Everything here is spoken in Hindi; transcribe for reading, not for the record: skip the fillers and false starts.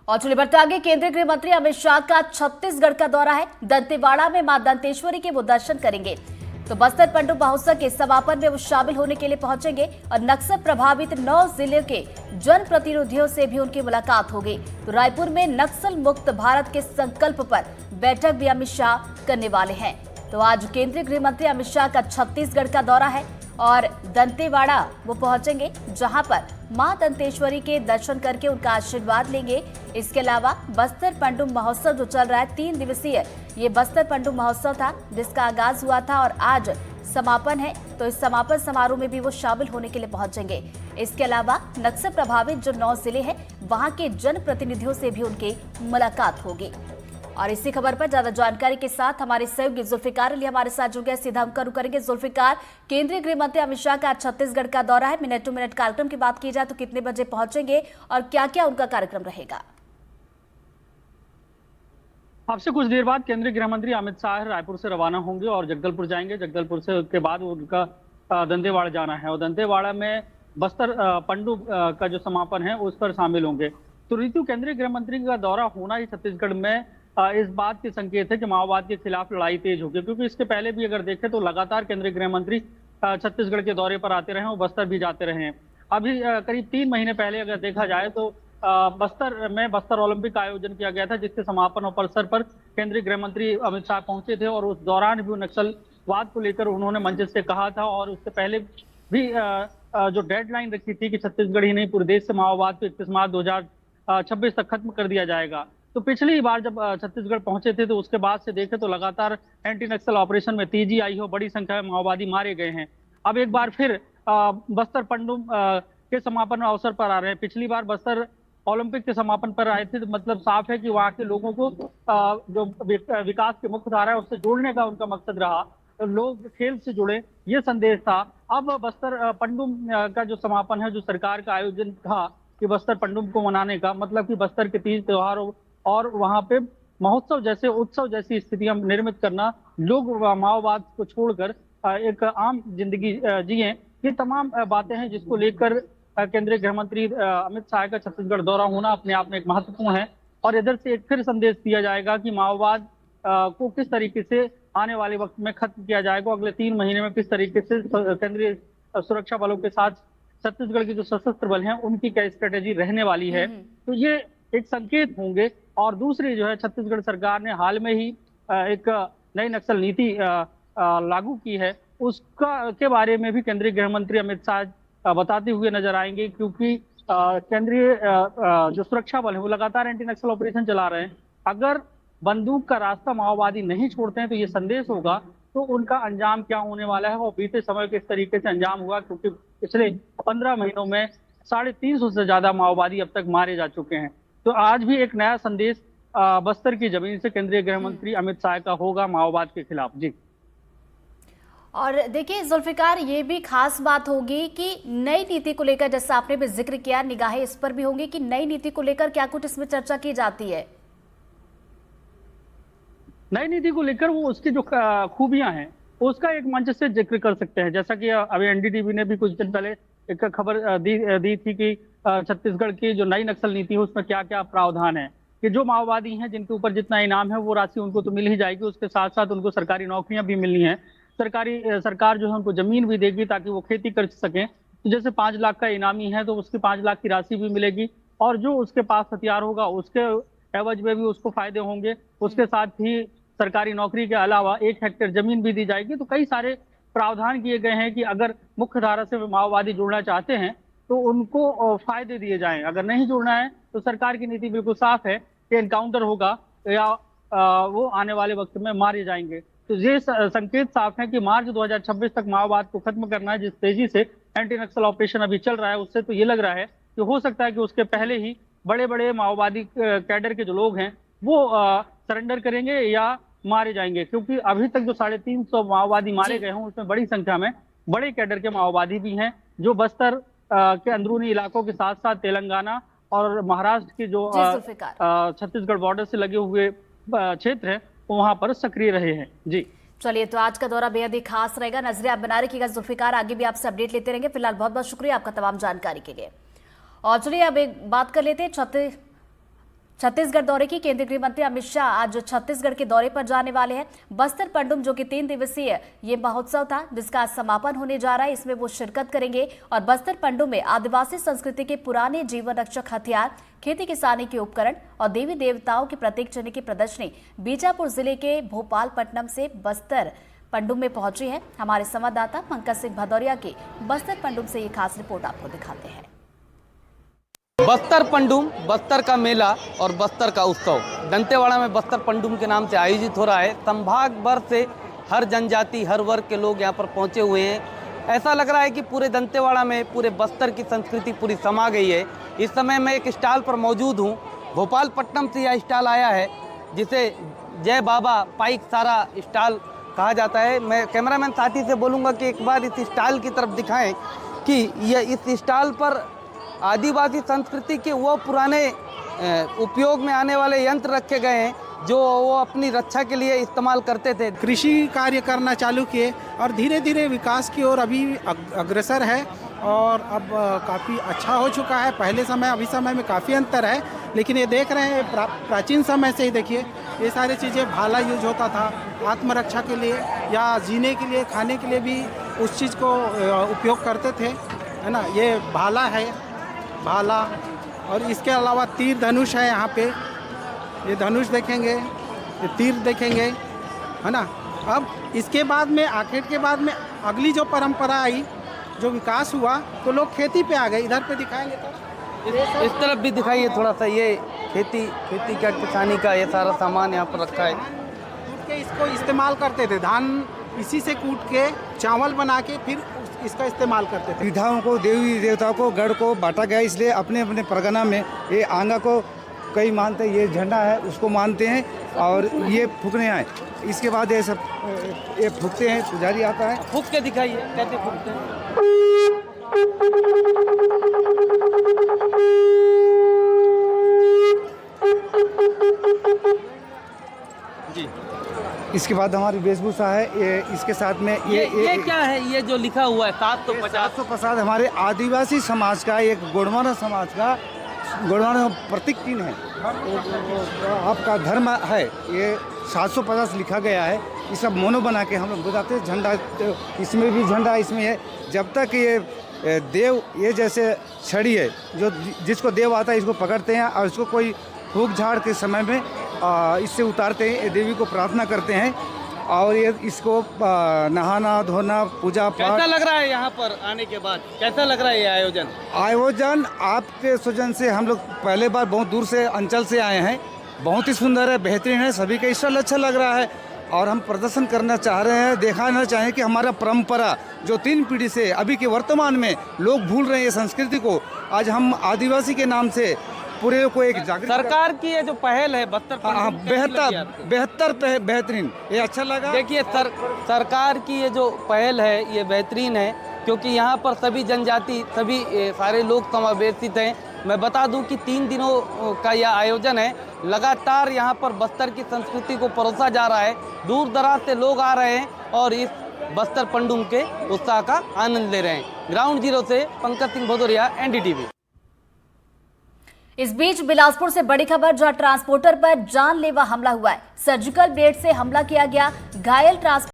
और चलिए बढ़ते आगे। केंद्रीय गृह मंत्री अमित शाह का छत्तीसगढ़ का दौरा है। दंतेवाड़ा में मां दंतेश्वरी के वो दर्शन करेंगे। तो बस्तर पंडु महोत्सव के समापन में वो शामिल होने के लिए पहुंचेंगे और नक्सल प्रभावित 9 जिले के जनप्रतिनिधियों से भी उनकी मुलाकात होगी। तो रायपुर में नक्सल मुक्त भारत के संकल्प पर बैठक भी अमित शाह करने वाले हैं। तो आज केंद्रीय गृह मंत्री अमित शाह का छत्तीसगढ़ का दौरा है और दंतेवाड़ा वो पहुंचेंगे, जहां पर मां दंतेश्वरी के दर्शन करके उनका आशीर्वाद लेंगे। इसके अलावा बस्तर पंडुम महोत्सव जो चल रहा है 3 दिवसीय, ये बस्तर पंडुम महोत्सव था जिसका आगाज हुआ था और आज समापन है। तो इस समापन समारोह में भी वो शामिल होने के लिए पहुंचेंगे। इसके अलावा नक्सल प्रभावित जो 9 जिले हैं वहां के जनप्रतिनिधियों से भी उनकी मुलाकात होगी। और इसी खबर पर ज्यादा जानकारी के साथ हमारे सहयोगी जुल्फिकार अली हमारे साथ जुड़ गए। सीधा हम करू करेंगे। जुल्फिकार, केंद्रीय गृह मंत्री अमित शाह का छत्तीसगढ़ का दौरा है। मिनट टू मिनट कार्यक्रम की बात की जाए तो कितने बजे पहुंचेंगे और क्या क्या उनका कार्यक्रम रहेगा? आपसे कुछ देर बाद केंद्रीय गृह मंत्री अमित शाह रायपुर से रवाना होंगे और जगदलपुर जाएंगे। जगदलपुर से के बाद उनका दंतेवाड़ा जाना है और दंतेवाड़ा में बस्तर पंडु का जो समापन है उस पर शामिल होंगे। तो ऋतु, केंद्रीय गृह मंत्री का दौरा होना ही छत्तीसगढ़ में इस बात के संकेत है कि माओवाद के खिलाफ लड़ाई तेज होगी, क्योंकि इसके पहले भी अगर देखें तो लगातार केंद्रीय गृह मंत्री छत्तीसगढ़ के दौरे पर आते रहे और बस्तर भी जाते रहे हैं। अभी करीब 3 महीने पहले अगर देखा जाए तो बस्तर में बस्तर ओलंपिक का आयोजन किया गया था, जिसके समापन अवसर पर केंद्रीय गृह मंत्री अमित शाह पहुंचे थे और उस दौरान भी नक्सलवाद को लेकर उन्होंने मंच से कहा था। और उससे पहले भी जो डेडलाइन रखी थी कि छत्तीसगढ़ ही नहीं पूरे देश से माओवाद को 31 मार्च 2026 तक खत्म कर दिया जाएगा। तो पिछली बार जब छत्तीसगढ़ पहुंचे थे तो उसके बाद से देखें तो लगातार एंटी नक्सल ऑपरेशन में तेजी आई हो, बड़ी संख्या में माओवादी मारे गए हैं। अब एक बार फिर बस्तर पंडुम के समापन अवसर पर आ रहे हैं। पिछली बार बस्तर ओलंपिक के समापन पर आए थे, तो मतलब साफ है कि वहाँ के लोगों को जो विकास की मुख्य धारा है उससे जोड़ने का उनका मकसद रहा। तो लोग खेल से जुड़े, ये संदेश था। अब बस्तर पंडुम का जो समापन है, जो सरकार का आयोजन था कि बस्तर पंडुम को मनाने का, मतलब कि बस्तर के तीज त्योहारों और वहां पे महोत्सव जैसे उत्सव जैसी स्थितियां निर्मित करना, लोग माओवाद को छोड़कर एक आम जिंदगी जिए, ये तमाम बातें हैं जिसको लेकर केंद्रीय गृह मंत्री अमित शाह का छत्तीसगढ़ दौरा होना अपने आप में एक महत्वपूर्ण है। और इधर से एक फिर संदेश दिया जाएगा कि माओवाद को किस तरीके से आने वाले वक्त में खत्म किया जाएगा, अगले 3 महीने में किस तरीके से केंद्रीय सुरक्षा बलों के साथ छत्तीसगढ़ के जो सशस्त्र बल हैं उनकी क्या स्ट्रेटेजी रहने वाली है। तो ये एक संकेत होंगे। और दूसरी जो है, छत्तीसगढ़ सरकार ने हाल में ही एक नई नक्सल नीति लागू की है, उसका के बारे में भी केंद्रीय गृह मंत्री अमित शाह बताते हुए नजर आएंगे, क्योंकि केंद्रीय जो सुरक्षा बल है वो लगातार एंटी नक्सल ऑपरेशन चला रहे हैं। अगर बंदूक का रास्ता माओवादी नहीं छोड़ते हैं तो ये संदेश होगा तो उनका अंजाम क्या होने वाला है, वो बीते समय किस तरीके से अंजाम हुआ, क्योंकि पिछले 15 महीनों में 350 से ज्यादा माओवादी अब तक मारे जा चुके हैं। तो आज भी एक नया संदेश बस्तर की जमीन से केंद्रीय गृह मंत्री अमित शाह का होगा माओवाद के खिलाफ। जी। और देखिए जुल्फिकार, ये भी खास बात होगी कि नई नीति को लेकर, जैसा आपने भी जिक्र किया, निगाहें इस पर भी होंगी कि नई नीति को लेकर क्या कुछ इसमें चर्चा की जाती है। नई नीति को लेकर वो उसकी जो खूबियां हैं उसका एक मंच से जिक्र कर सकते हैं। जैसा कि अभी एनडीटीवी ने भी कुछ दिन पहले एक खबर दी थी कि छत्तीसगढ़ की जो नई नक्सल नीति है उसमें क्या क्या प्रावधान है, कि जो माओवादी हैं जिनके ऊपर जितना इनाम है वो राशि उनको तो मिल ही जाएगी, उसके साथ साथ उनको सरकारी नौकरियां भी मिलनी है। सरकार जो है उनको जमीन भी देगी ताकि वो खेती कर सकें। तो जैसे 5 लाख का इनामी है तो उसकी 5 लाख की राशि भी मिलेगी और जो उसके पास हथियार होगा उसके एवज में भी उसको फायदे होंगे। उसके साथ ही सरकारी नौकरी के अलावा 1 हेक्टेयर जमीन भी दी जाएगी। तो कई सारे प्रावधान किए गए हैं कि अगर मुख्य धारा से माओवादी जुड़ना चाहते हैं तो उनको फायदे दिए जाएं, अगर नहीं जुड़ना है तो सरकार की नीति बिल्कुल साफ है कि एनकाउंटर होगा या वो आने वाले वक्त में मारे जाएंगे। तो ये संकेत साफ है कि मार्च 2026 तक माओवाद को खत्म करना है। जिस तेजी से एंटी नक्सल ऑपरेशन अभी चल रहा है उससे तो ये लग रहा है कि हो सकता है कि उसके पहले ही बड़े बड़े माओवादी कैडर के जो लोग हैं वो सरेंडर करेंगे या मारे जाएंगे, क्योंकि अभी तक जो 350 माओवादी मारे गए हैं उसमें बड़ी संख्या में बड़े कैडर के माओवादी भी हैं जो बस्तर के अंदरूनी इलाकों के साथ साथ तेलंगाना और महाराष्ट्र के जो छत्तीसगढ़ बॉर्डर से लगे हुए क्षेत्र है वहां पर सक्रिय रहे हैं। जी चलिए, तो आज का दौरा बेहद ही खास रहेगा, नजरें आप बना रखिएगा जुल्फिकार, आगे भी आपसे अपडेट लेते रहेंगे। फिलहाल बहुत बहुत शुक्रिया आपका तमाम जानकारी के लिए। और चलिए अब एक बात कर लेते हैं छत्तीसगढ़ दौरे की केंद्रीय गृह मंत्री अमित शाह आज छत्तीसगढ़ के दौरे पर जाने वाले हैं। बस्तर पंडुम जो कि 3 दिवसीय ये महोत्सव था जिसका आज समापन होने जा रहा है, इसमें वो शिरकत करेंगे और बस्तर पंडुम में आदिवासी संस्कृति के पुराने जीवन रक्षक हथियार, खेती किसानी के उपकरण और देवी देवताओं के प्रतीक चिन्ह की प्रदर्शनी बीजापुर जिले के भोपालपट्टनम से बस्तर पंडुम में पहुंची है। हमारे संवाददाता पंकज सिंह भदौरिया की बस्तर पंडुम से ये खास रिपोर्ट आपको दिखाते हैं। बस्तर पंडुम, बस्तर का मेला और बस्तर का उत्सव दंतेवाड़ा में बस्तर पंडुम के नाम से आयोजित हो रहा है। संभाग भर से हर जनजाति, हर वर्ग के लोग यहाँ पर पहुँचे हुए हैं। ऐसा लग रहा है कि पूरे दंतेवाड़ा में पूरे बस्तर की संस्कृति पूरी समा गई है। इस समय मैं एक स्टॉल पर मौजूद हूँ। भोपालपट्टनम से यह स्टॉल आया है जिसे जय बाबा पाइक सारा स्टॉल कहा जाता है। मैं कैमरामैन साथी से बोलूँगा कि एक बार इस स्टॉल की तरफ दिखाएं कि यह इस स्टॉल पर आदिवासी संस्कृति के वो पुराने उपयोग में आने वाले यंत्र रखे गए हैं जो वो अपनी रक्षा के लिए इस्तेमाल करते थे। कृषि कार्य करना चालू किए और धीरे धीरे विकास की ओर अभी अग्रसर है और अब काफ़ी अच्छा हो चुका है। पहले समय अभी समय में काफ़ी अंतर है, लेकिन ये देख रहे हैं प्राचीन समय से ही देखिए ये सारी चीज़ें भाला यूज होता था आत्मरक्षा के लिए या जीने के लिए, खाने के लिए भी उस चीज़ को उपयोग करते थे, है ना। ये भाला है, भाला, और इसके अलावा तीर धनुष है। यहाँ पे ये धनुष देखेंगे, ये तीर देखेंगे, है ना। अब इसके बाद में आखिर के बाद में अगली जो परंपरा आई, जो विकास हुआ, तो लोग खेती पे आ गए। इधर पे दिखाएंगे तो इस तरफ भी दिखाइए थोड़ा सा। ये खेती का, किसानी का ये सारा सामान यहाँ पर रखा है। कूट के इसको इस्तेमाल करते थे, धान इसी से कूट के चावल बना के फिर इसका इस्तेमाल करते थे। विधाओं को, देवी देवताओं को, गढ़ को बांटा गया, इसलिए अपने अपने परगना में ये आंगा को कई मानते हैं, ये झंडा है उसको मानते हैं और ये फूकने आए। इसके बाद ये सब ये फूकते हैं, पुजारी आता है। फूक के दिखाइए कैसे फूकते हैं। जी, इसके बाद हमारी वेशभूषा है, ये इसके साथ में ये क्या है? ये जो लिखा हुआ है 750 हमारे आदिवासी समाज का, एक गोंडवाना समाज का, गोंडवाना प्रतीक चिन्ह है। आपका धर्म है, ये 750 लिखा गया है। ये सब मोनो बना के हम लोग बताते हैं। झंडा इसमें भी झंडा इसमें है। जब तक ये देव, ये जैसे छड़ी है जो जिसको देव आता है इसको पकड़ते हैं और इसको कोई फूक झाड़ के समय में इससे उतारते हैं। ये देवी को प्रार्थना करते हैं और ये इसको नहाना धोना, पूजा पाठ। कैसा लग रहा है यहाँ पर आने के बाद? कैसा लग रहा है ये आयोजन? आपके सुजन से हम लोग पहले बार बहुत दूर से अंचल से आए हैं। बहुत ही सुंदर है, बेहतरीन है, सभी का स्टाइल अच्छा लग रहा है और हम प्रदर्शन करना चाह रहे हैं, दिखाना चाहें कि हमारा परंपरा जो 3 पीढ़ी से अभी के वर्तमान में लोग भूल रहे हैं संस्कृति को, आज हम आदिवासी के नाम से पूरे को एक जागृत। सरकार की ये जो पहल है बस्तर बेहतरीन, ये अच्छा लगा। देखिए सरकार की ये जो पहल है ये बेहतरीन है क्योंकि यहाँ पर सभी जनजाति, सभी सारे लोग समावेशित हैं। मैं बता दूं कि 3 दिनों का यह आयोजन है। लगातार यहाँ पर बस्तर की संस्कृति को परोसा जा रहा है। दूर दराज से लोग आ रहे हैं और इस बस्तर पंडुम के उत्साह का आनंद ले रहे हैं। ग्राउंड जीरो से पंकज सिंह भदौरिया, NDTV। इस बीच बिलासपुर से बड़ी खबर, जहां ट्रांसपोर्टर पर जानलेवा हमला हुआ है। सर्जिकल ब्लेड से हमला किया गया, घायल ट्रांसपोर्टर